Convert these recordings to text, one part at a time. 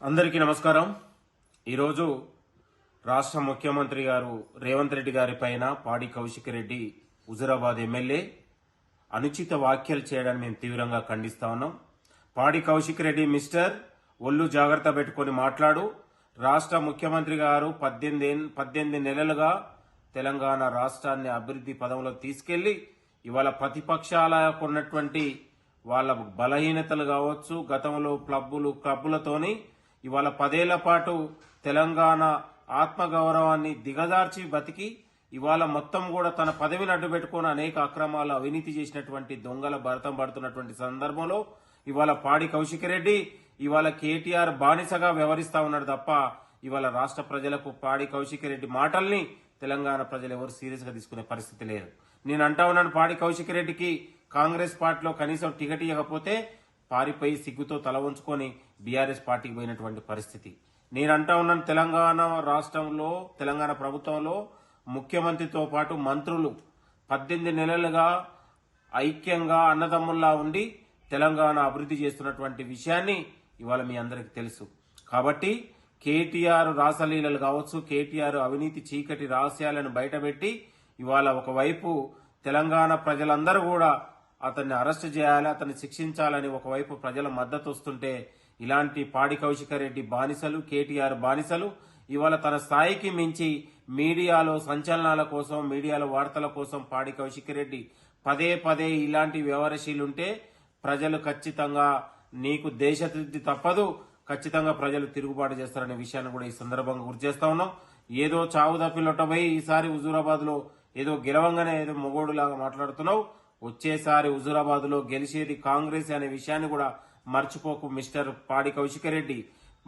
అందరికీ నమస్కారం. ఈరోజు రాష్ట్ర ముఖ్యమంత్రి గారు రేవంత్ రెడ్డి గారి పైన పాడి కౌశిక్ రెడ్డి హుజురాబాద్ ఎమ్మెల్యే అనుచిత వ్యాఖ్యలు చేయడాన్ని మేము తీవ్రంగా ఖండిస్తా ఉన్నాం. పాడి కౌశిక్ రెడ్డి మిస్టర్ ఒళ్ళు జాగ్రత్త పెట్టుకొని మాట్లాడు. రాష్ట్ర ముఖ్యమంత్రి గారు 18 నెలలుగా తెలంగాణ రాష్ట్రాన్ని అభివృద్ధి పదంలో తీసుకెళ్లి ఇవాళ ప్రతిపక్షాలకు ఉన్నటువంటి వాళ్ళ బలహీనతలు కావచ్చు, గతంలో క్లబ్బులతోని ఇవాళ 10 ఏళ్ల పాటు తెలంగాణ ఆత్మగౌరవాన్ని దిగజార్చి బతికి ఇవాళ మొత్తం కూడా తన పదవిని అడ్డు పెట్టుకుని అనేక అక్రమాలు అవినీతి చేసినటువంటి దొంగల భరతం పడుతున్నటువంటి సందర్భంలో ఇవాళ పాడి కౌశిక్ రెడ్డి ఇవాళ కేటీఆర్ బానిసగా వ్యవహరిస్తా ఉన్నాడు తప్ప ఇవాళ రాష్ట్ర ప్రజలకు పాడి కౌశిక్ రెడ్డి మాటల్ని తెలంగాణ ప్రజలు ఎవరు సీరియస్ గా తీసుకునే పరిస్థితి లేదు. నేను అంటా ఉన్నాను, పాడి కౌశిక్ రెడ్డికి కాంగ్రెస్ పార్టీలో కనీసం టికెట్ ఇవ్వకపోతే పారిపోయి సిగ్గుతో తల ఉంచుకొని బీఆర్ఎస్ పార్టీకి పోయినటువంటి పరిస్థితి. నేను అంటా ఉన్నాను, తెలంగాణ రాష్ట్రంలో తెలంగాణ ప్రభుత్వంలో ముఖ్యమంత్రితో పాటు మంత్రులు 18 నెలలుగా ఐక్యంగా అన్నదమ్ముల్లా ఉండి తెలంగాణ అభివృద్ధి చేస్తున్నటువంటి విషయాన్ని ఇవాళ మీ అందరికీ తెలుసు. కాబట్టి కేటీఆర్ రాసలీలలు కావచ్చు, కేటీఆర్ అవినీతి చీకటి రహస్యాలను బయటపెట్టి ఇవాళ ఒకవైపు తెలంగాణ ప్రజలందరూ కూడా అతన్ని అరెస్ట్ చేయాలి, అతన్ని శిక్షించాలని ఒకవైపు ప్రజల మద్దతు వస్తుంటే ఇలాంటి పాడి కౌశిక్ రెడ్డి బానిసలు, కేటీఆర్ బానిసలు ఇవాళ తన స్థాయికి మించి మీడియాలో సంచలనాల కోసం, మీడియాలో వార్తల కోసం పాడి కౌశిక్ రెడ్డి పదే ఇలాంటి వ్యవహారశీలుంటే ప్రజలు ఖచ్చితంగా నీకు దేశవృద్ధి తప్పదు, ఖచ్చితంగా ప్రజలు తిరుగుబాటు చేస్తారనే విషయాన్ని కూడా ఈ సందర్భంగా గుర్తు చేస్తా ఉన్నాం. ఏదో చావు తప్పిలొట్టబోయి ఈసారి హుజూరాబాద్ లో ఏదో గెలవంగానే ఏదో మొగోడులాగా మాట్లాడుతున్నావు. వచ్చేసారి హుజూరాబాద్ లో గెలిచేది కాంగ్రెస్ అనే విషయాన్ని కూడా మర్చిపోకు మిస్టర్ పాడి కౌశిక్ రెడ్డి.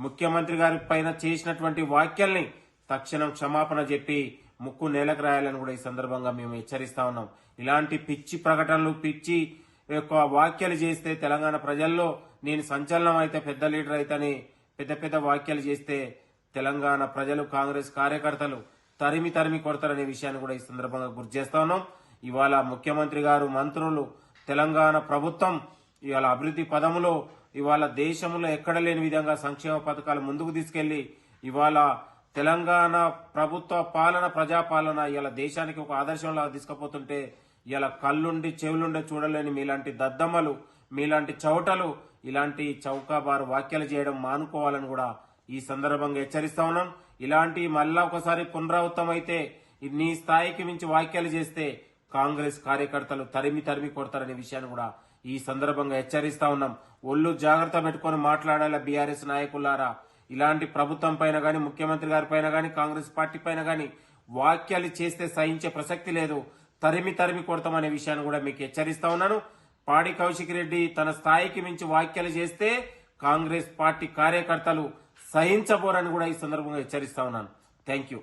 ముఖ్యమంత్రి గారి పైన చేసినటువంటి వ్యాఖ్యల్ని తక్షణం క్షమాపణ చెప్పి ముక్కు నేలకు రాయాలని కూడా ఈ సందర్భంగా మేము హెచ్చరిస్తా ఉన్నాం. ఇలాంటి పిచ్చి ప్రకటనలు, పిచ్చి యొక్క వ్యాఖ్యలు చేస్తే తెలంగాణ ప్రజల్లో నేను సంచలనం అయితే పెద్ద లీడర్ అయితేని పెద్ద వ్యాఖ్యలు చేస్తే తెలంగాణ ప్రజలు, కాంగ్రెస్ కార్యకర్తలు తరిమి కొడతారనే విషయాన్ని కూడా ఈ సందర్భంగా గుర్తు చేస్తా ఉన్నాం. ఇవాళ ముఖ్యమంత్రి గారు, మంత్రులు, తెలంగాణ ప్రభుత్వం ఇవాళ అభివృద్ధి పదములో ఇవాళ దేశంలో ఎక్కడ లేని విధంగా సంక్షేమ పథకాలు ముందుకు తీసుకెళ్లి ఇవాళ తెలంగాణ ప్రభుత్వ పాలన, ప్రజాపాలన ఇవాళ దేశానికి ఒక ఆదర్శంలా తీసుకుపోతుంటే ఇలా కళ్ళుండి చెవులుండి చూడలేని మీలాంటి దద్దమ్మలు, మీలాంటి చౌటలు ఇలాంటి చౌకాబారు వ్యాఖ్యలు చేయడం మానుకోవాలని కూడా ఈ సందర్భంగా హెచ్చరిస్తా ఉన్నాం. ఇలాంటి మళ్ళా ఒకసారి పునరావృతం అయితే నీ స్థాయికి మించి వ్యాఖ్యలు చేస్తే కాంగ్రెస్ కార్యకర్తలు తరిమి కొడతారనే విషయాన్ని కూడా ఈ సందర్భంగా హెచ్చరిస్తా ఉన్నాం. ఒళ్ళు జాగ్రత్త పెట్టుకుని మాట్లాడాల బీఆర్ఎస్ నాయకులారా. ఇలాంటి ప్రభుత్వం పైన గాని, ముఖ్యమంత్రి గారి పైన గాని, కాంగ్రెస్ పార్టీ పైన గాని వ్యాఖ్యలు చేస్తే సహించే ప్రసక్తి లేదు. తరిమి కొడతామనే విషయాన్ని కూడా మీకు హెచ్చరిస్తా ఉన్నాను. పాడి కౌశిక్ రెడ్డి తన స్థాయికి మించి వ్యాఖ్యలు చేస్తే కాంగ్రెస్ పార్టీ కార్యకర్తలు సహించబోరని కూడా ఈ సందర్భంగా హెచ్చరిస్తా ఉన్నాను. Thank you.